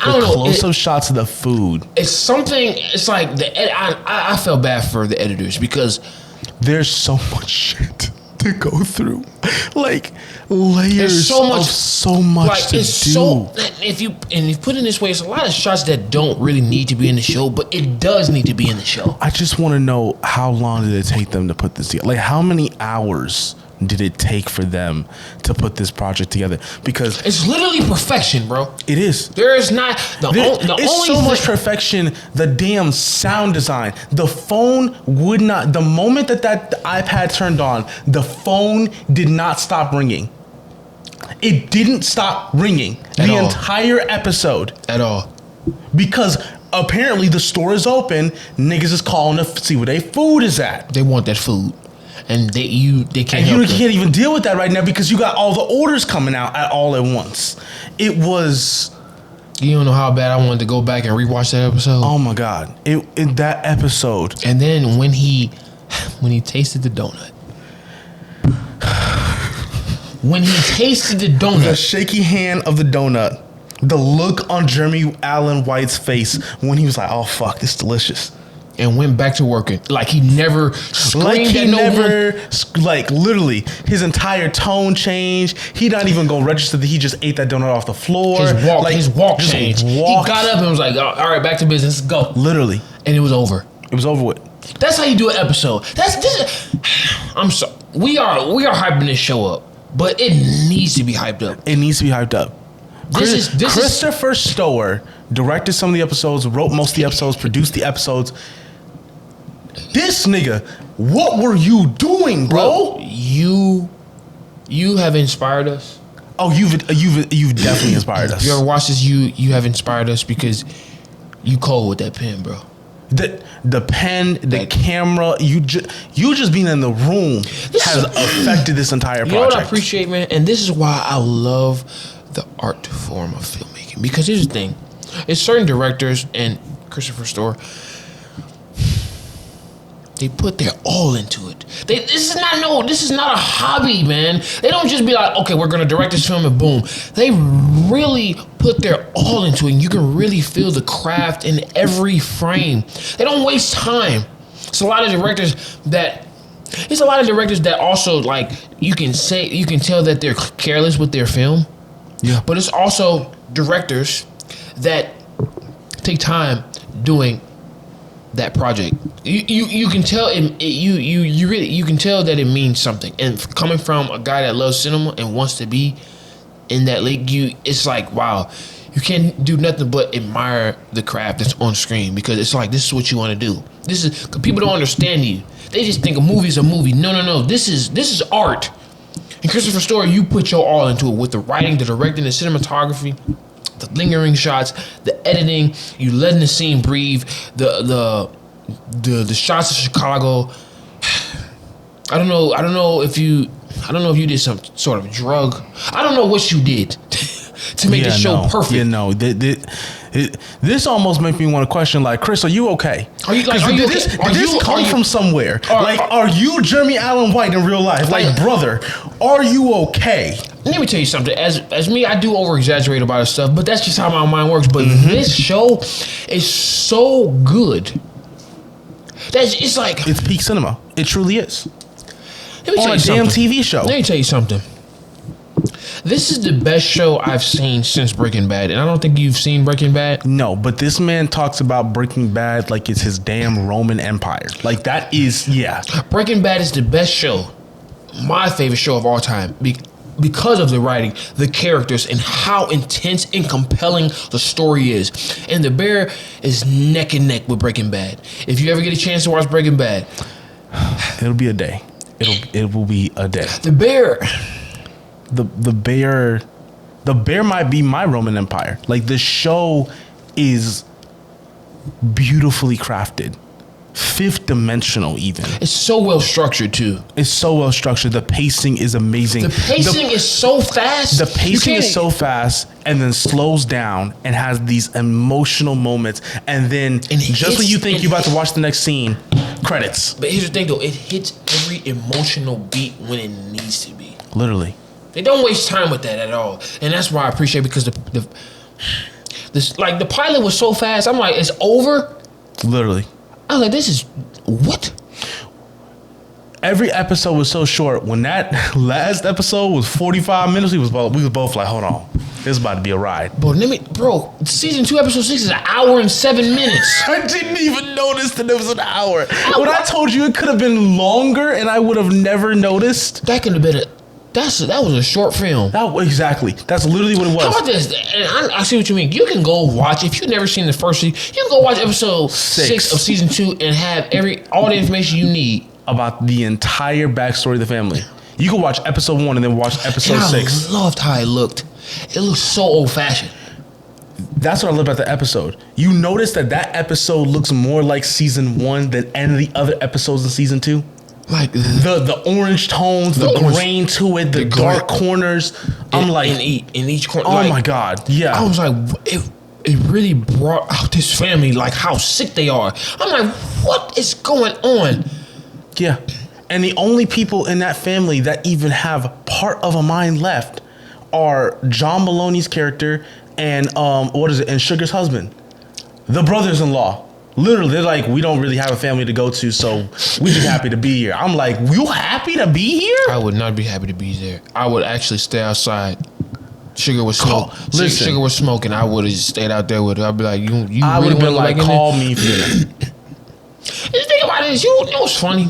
I don't know. Close-up shots of the food. It's something. It's like I felt bad for the editors because there's so much shit to go through, like layers of so much like, to it's do. So if you put it in this way, it's a lot of shots that don't really need to be in the show, but it does need to be in the show. I just want to know, how long did it take them to put this together? Like, how many hours did it take for them to put this project together? Because it's literally perfection, bro. It is. There is not it's so much perfection. The damn sound design. The phone would not. The moment that iPad turned on, the phone did not stop ringing. It didn't stop ringing the entire episode at all. Because apparently the store is open. Niggas is calling to see where their food is at. They want that food. And they can't. And you can't even deal with that right now because you got all the orders coming out all at once. It was. You don't know how bad I wanted to go back and rewatch that episode. Oh my god! In that episode. And then when he tasted the donut. When he tasted the donut, the shaky hand of the donut, the look on Jeremy Allen White's face when he was like, "Oh fuck, this is delicious." And went back to working like he never screamed like he at no never one. Like literally his entire tone changed. He not even gonna register that he just ate that donut off the floor. His walk changed. He got up and was like, all right, back to business, let's go. Literally. And it was over. It was over with. That's how you do an episode. I'm sorry. We are hyping this show up, but it needs to be hyped up. It needs to be hyped up. Christopher Stower directed some of the episodes, wrote most of the episodes, produced the episodes. This nigga, what were you doing, bro? You have inspired us. Oh, you've definitely inspired us. You ever watch this? You have inspired us because you cold with that pen, bro. The pen, the camera, you just being in the room has affected this entire project. You know what I appreciate, man? And this is why I love the art form of filmmaking. Because here's the thing. It's certain directors and Christopher Storer, they put their all into it. This is not a hobby, man. They don't just be like, okay, we're gonna direct this film and boom. They really put their all into it, and you can really feel the craft in every frame. They don't waste time. It's a lot of directors that also, like, you can tell that they're careless with their film. Yeah. But it's also directors that take time doing that project. You can tell you can tell that it means something. And coming from a guy that loves cinema and wants to be in that league, it's like, wow, you can't do nothing but admire the craft that's on screen, because it's like, this is what you want to do. This is, people don't understand you. They just think a movie's a movie. No. This is art. And Christopher Storer, you put your all into it with the writing, the directing, the cinematography, the lingering shots, the editing. You letting the scene breathe. The shots of Chicago. I don't know if you did some sort of drug. I don't know what you did to make this show perfect. Yeah, no. This almost makes me want to question, like, Chris, are you okay? Did this come from somewhere? Are you Jeremy Allen White in real life? Like, brother, are you okay? Let me tell you something. As me, I do over exaggerate about this stuff, but that's just how my mind works. But this show is so good. It's like, it's peak cinema. It truly is. Let me tell on you a something. damn TV show. Let me tell you something. This is the best show I've seen since Breaking Bad, and I don't think you've seen Breaking Bad. No, but this man talks about Breaking Bad like it's his damn Roman Empire. Like, that is, yeah. Breaking Bad is the best show, my favorite show of all time. because of the writing, the characters, and how intense and compelling the story is. And The Bear is neck and neck with Breaking Bad. If you ever get a chance to watch Breaking Bad, it'll be a day. It will be a day. The Bear. The Bear might be my Roman Empire. Like, the show is beautifully crafted. Fifth dimensional, even. It's so well structured too. It's so well structured. The pacing is amazing. The pacing is so fast. The pacing is so fast and then slows down and has these emotional moments. And then just when you think you're about to watch the next scene, credits. But here's the thing though, it hits every emotional beat when it needs to be. Literally. They don't waste time with that at all. And that's why I appreciate it, because the pilot was so fast. I'm like, it's over? Literally. I was like, this is what? Every episode was so short. When that last episode was 45 minutes, we was both like, hold on, this is about to be a ride. Bro, season 2, episode 6 is an hour and 7 minutes. I didn't even notice that it was an hour. When I told you it could have been longer and I would have never noticed. That could have been that was a short film. Exactly. That's literally what it was. How about this? And I see what you mean. You can go watch, if you've never seen the first season, you can go watch episode 6 of season 2 and have all the information you need about the entire backstory of the family. You can watch episode 1 and then watch episode 6. I loved how it looked. It looked so old fashioned. That's what I love about the episode. You notice that episode looks more like season 1 than any of the other episodes in season 2. Like the orange tones, the grain to it, the dark corners. I'm like, in each corner. Oh my God, yeah. I was like, it really brought out this family, like how sick they are. I'm like, what is going on? Yeah, and the only people in that family that even have part of a mind left are John Maloney's character and and Sugar's husband, the brothers-in-law. Literally, they're like, we don't really have a family to go to, so we're just happy to be here. I'm like, you happy to be here? I would not be happy to be there. I would actually stay outside. Sugar was smoking. Sugar was smoking. I would have just stayed out there with her. I'd be like, you I would really have been like, call me for that. The thing about it is, you know what's funny?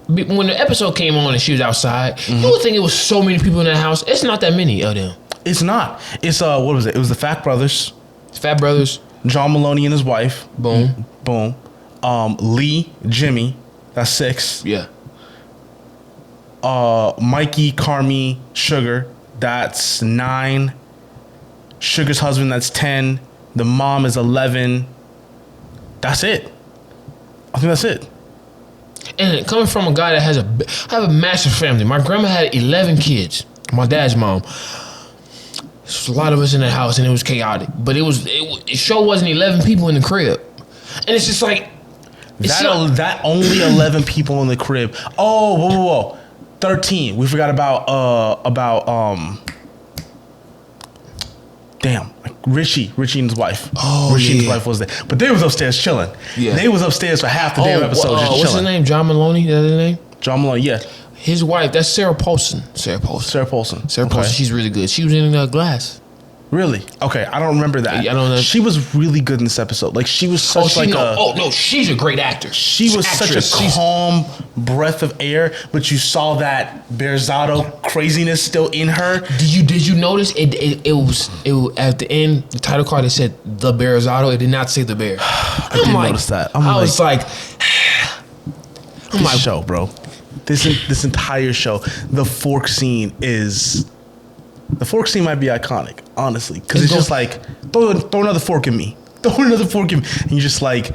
When the episode came on and she was outside, you would think it was so many people in that house. It's not that many of them. It's not. It's what was it? It was the Fat Brothers. Fat Brothers. John Maloney and his wife. Boom. Boom. Lee, Jimmy. That's 6. Yeah. Mikey, Carmi, Sugar. That's 9. Sugar's husband. That's 10. The mom is 11. That's it. I think that's it. And coming from a guy that I have a massive family. My grandma had 11 kids. My dad's mom. There's a lot of us in the house, and it was chaotic. But it sure wasn't 11 people in the crib, and it's just like that only 11 people in the crib. Oh, whoa, 13. We forgot about damn, Richie and his wife. Oh, Richie and his wife was there, but they was upstairs chilling. Yeah, they was upstairs for half the damn episode just chilling. What's his name? John Maloney. Is that his name? John Maloney. Yeah. His wife, that's Sarah Paulson. Sarah Paulson, she's really good. She was in Glass. Really? Okay, I don't remember that. I don't know. She was really good in this episode. Like, she was such she's a great actor. She was such a calm breath of air, but you saw that Berzado craziness still in her. Did you notice it was at the end, the title card, it said The Berzado. It did not say The Bear. I didn't notice that. Was like show, bro. This entire show, the fork scene might be iconic, honestly, because it's just like throw another fork in me, and you're just like,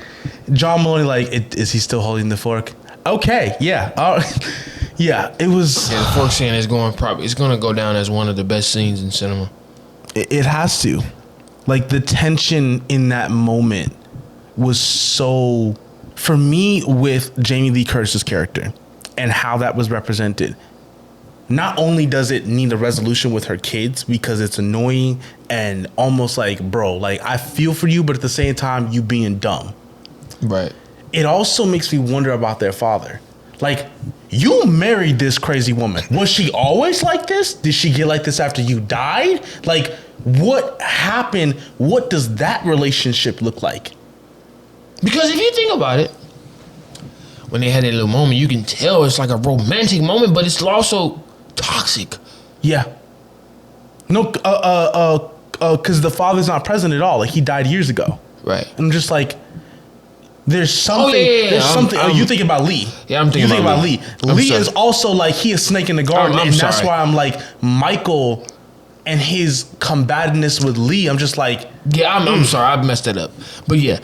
John Maloney, like, is he still holding the fork? Okay, yeah, yeah, it was. Yeah, the fork scene is it's going to go down as one of the best scenes in cinema. It has to, like, the tension in that moment was so, for me, with Jamie Lee Curtis's character and how that was represented. Not only does it need a resolution with her kids because it's annoying and almost like, bro, like, I feel for you, but at the same time, you being dumb. Right. It also makes me wonder about their father. Like, you married this crazy woman. Was she always like this? Did she get like this after you died? Like, what happened? What does that relationship look like? Because if you think about it, when they had that little moment, you can tell it's like a romantic moment, but it's also toxic. Yeah. No, because the father's not present at all. Like, he died years ago. Right. And I'm just like, there's something. There's something. You thinking about Lee? Yeah, I'm thinking about Lee. Lee is also like, he a snake in the garden, and that's sorry. why I'm like, Michael and his combativeness with Lee. I'm just like, yeah, I'm sorry, I messed that up. But yeah.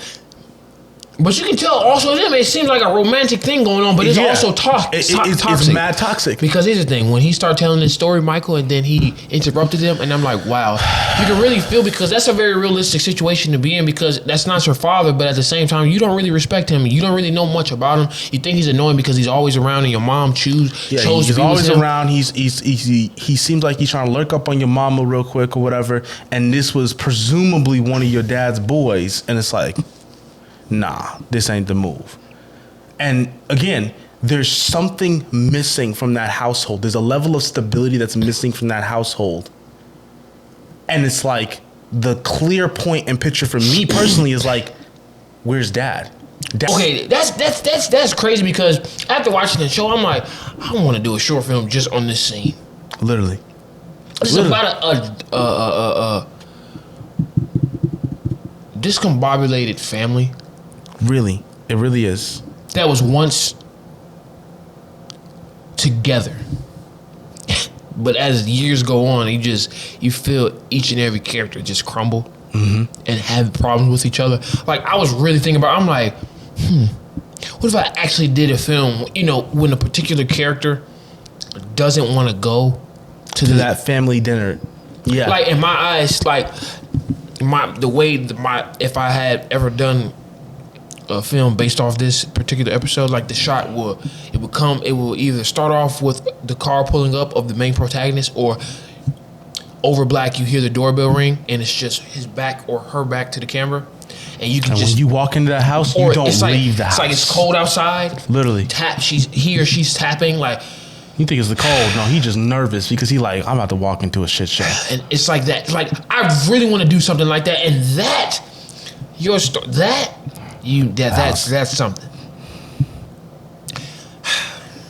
But you can tell also them, it seems like a romantic thing going on, but it's also toxic. It's mad toxic. Because here's the thing, when he started telling this story, Michael, and then he interrupted him, and I'm like, wow, you can really feel, because that's a very realistic situation to be in, because that's not your father, but at the same time, you don't really respect him, you don't really know much about him. You think he's annoying because he's always around, and your mom chose he's to be always with him. around. He seems like he's trying to lurk up on your mama real quick or whatever. And this was presumably one of your dad's boys, and it's like, nah, this ain't the move. And again, there's something missing from that household. There's a level of stability that's missing from that household. And it's like, the clear point and picture for me personally is like, where's dad? Okay, that's crazy, because after watching the show, I'm like, I want to do a short film just on this scene. Literally. It's about a discombobulated family. Really. It really is. That was once together. But as years go on, you feel each and every character just crumble and have problems with each other. Like, I was really thinking about, I'm like, what if I actually did a film, when a particular character doesn't want to go to that family dinner. Yeah. Like, in my eyes, like, if I had ever done a film based off this particular episode, like, the shot will either start off with the car pulling up of the main protagonist, or over black you hear the doorbell ring and it's just his back or her back to the camera, and you can and just, when you walk into that house, you don't leave the house. It's like it's cold outside. Literally. He or she's tapping, like, you think it's the cold? No, he just nervous because he like, I'm about to walk into a shit show. And it's like that. Like, I really want to do something like that, and that's something.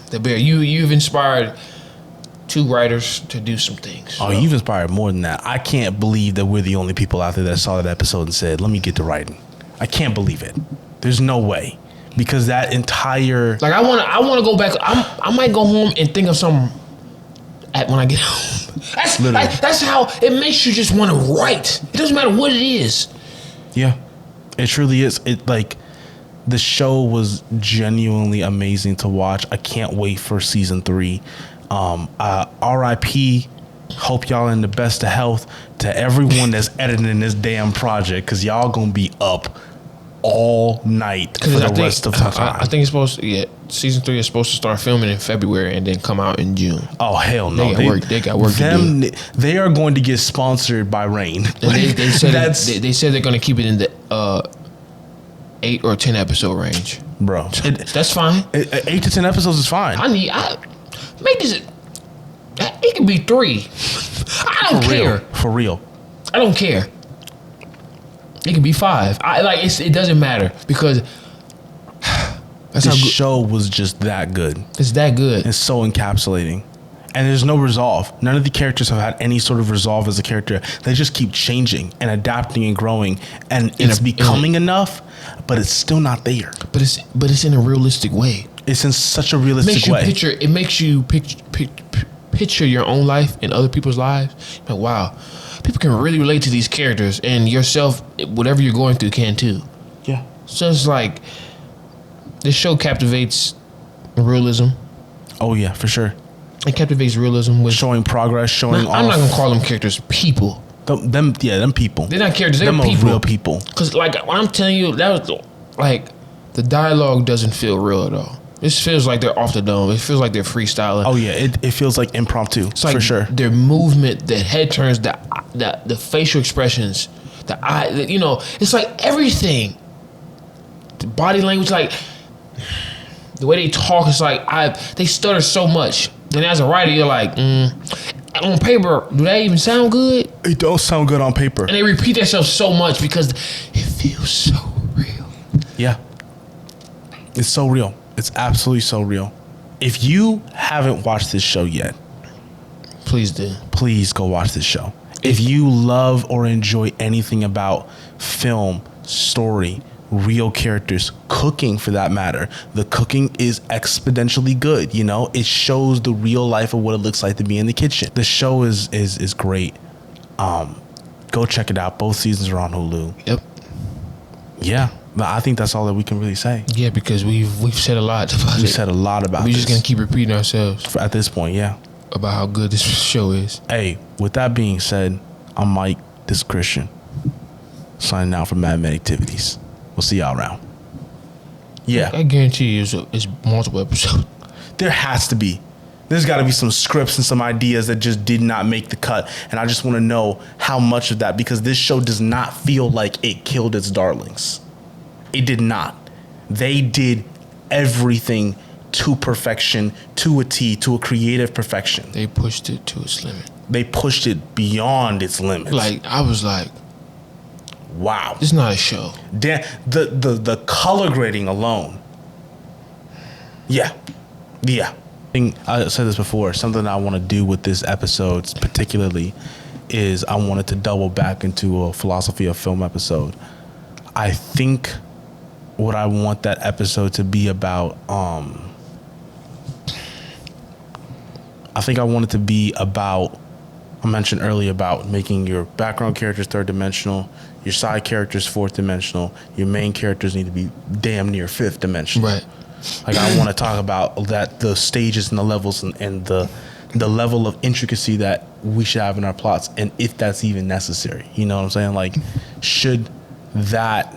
The Bear, you've inspired 2 writers to do some things. Oh, you've inspired more than that. I can't believe that we're the only people out there that saw that episode and said, let me get to writing. I can't believe it. There's no way. Because that entire, like, I want to go back. I might go home and think of something when I get home. That's how it makes you just want to write. It doesn't matter what it is. Yeah, it truly is. It, like, the show was genuinely amazing to watch. I can't wait for season 3. RIP. Hope y'all in the best of health to everyone that's editing this damn project, because y'all gonna be up all night for the rest of the time. I think it's supposed to, season 3 is supposed to start filming in February and then come out in June. Oh, hell no. They got work to do. They are going to get sponsored by Rain. They said they're going to keep it in the 8 or 10 episode range. Bro. That's fine. 8 to 10 episodes is fine. Make this, it can be 3. I don't care. For real. I don't care. It can be 5. It doesn't matter, because this show was just that good. It's that good. It's so encapsulating. And there's no resolve. None of the characters have had any sort of resolve as a character. They just keep changing and adapting and growing. And it's becoming enough, but it's still not there. But it's in a realistic way. It's in such a realistic way. It makes you picture your own life and other people's lives. Like, wow, people can really relate to these characters, and yourself, whatever you're going through, can too. Yeah. So it's like, this show captivates realism. Oh yeah, for sure. It captivates realism with showing progress, showing off. I'm not gonna call them characters, people. Them people. They're not characters. They're people. Real people. Because, like, when I'm telling you, that was like, the dialogue doesn't feel real at all. It feels like they're off the dome. It feels like they're freestyling. Oh yeah, it feels like impromptu. It's like, for sure. Their movement, the head turns, the facial expressions, the eye. It's like everything. The body language, like the way they talk, it's like they stutter so much. And as a writer, you're like, on paper, do that even sound good? It don't sound good on paper. And they repeat themselves so much because it feels so real. Yeah. It's so real. It's absolutely so real. If you haven't watched this show yet, Please do. Please go watch this show. If you love or enjoy anything about film, story, real characters, cooking for that matter, the cooking is exponentially good. You know, it shows the real life of what it looks like to be in the kitchen. The show is great. Go check it out. Both seasons are on Hulu. Yep. Yeah, I think that's all that we can really say. Yeah, because we've said a lot about it. We said a lot about We're this. just gonna keep repeating ourselves At this point, yeah. about how good this show is. Hey, with that being said, I'm Mike. This is Christian. Signing out from Mad Men Activities. We'll see y'all around. Yeah, I guarantee you, it's multiple episodes. there has to be. There's got to be some scripts and some ideas that just did not make the cut. And I just want to know how much of that, because this show does not feel like it killed its darlings. It did not. They did everything to perfection, to a T, to a creative perfection. They pushed it to its limit. They pushed it beyond its limits. Like, I was like, wow. this is not a show. The color grading alone. Yeah. I said this before. Something I want to do with this episode particularly is I wanted to double back into a philosophy of film episode. I think what I want that episode to be about, I think I want it to be about, I mentioned earlier about making your background characters third dimensional, your side characters fourth dimensional, your main characters need to be damn near fifth dimensional. Right. Like, I want to talk about that, the stages and the levels and the level of intricacy that we should have in our plots, and if that's even necessary. You know what I'm saying? Like, should that...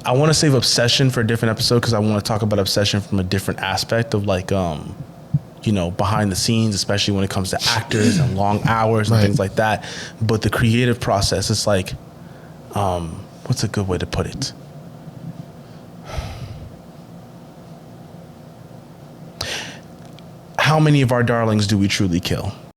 I want to save Obsession for a different episode, because I want to talk about Obsession from a different aspect of, like, you know, behind the scenes, especially when it comes to actors and long hours and Right. things like that. But the creative process, it's like, what's a good way to put it? How many of our darlings do we truly kill?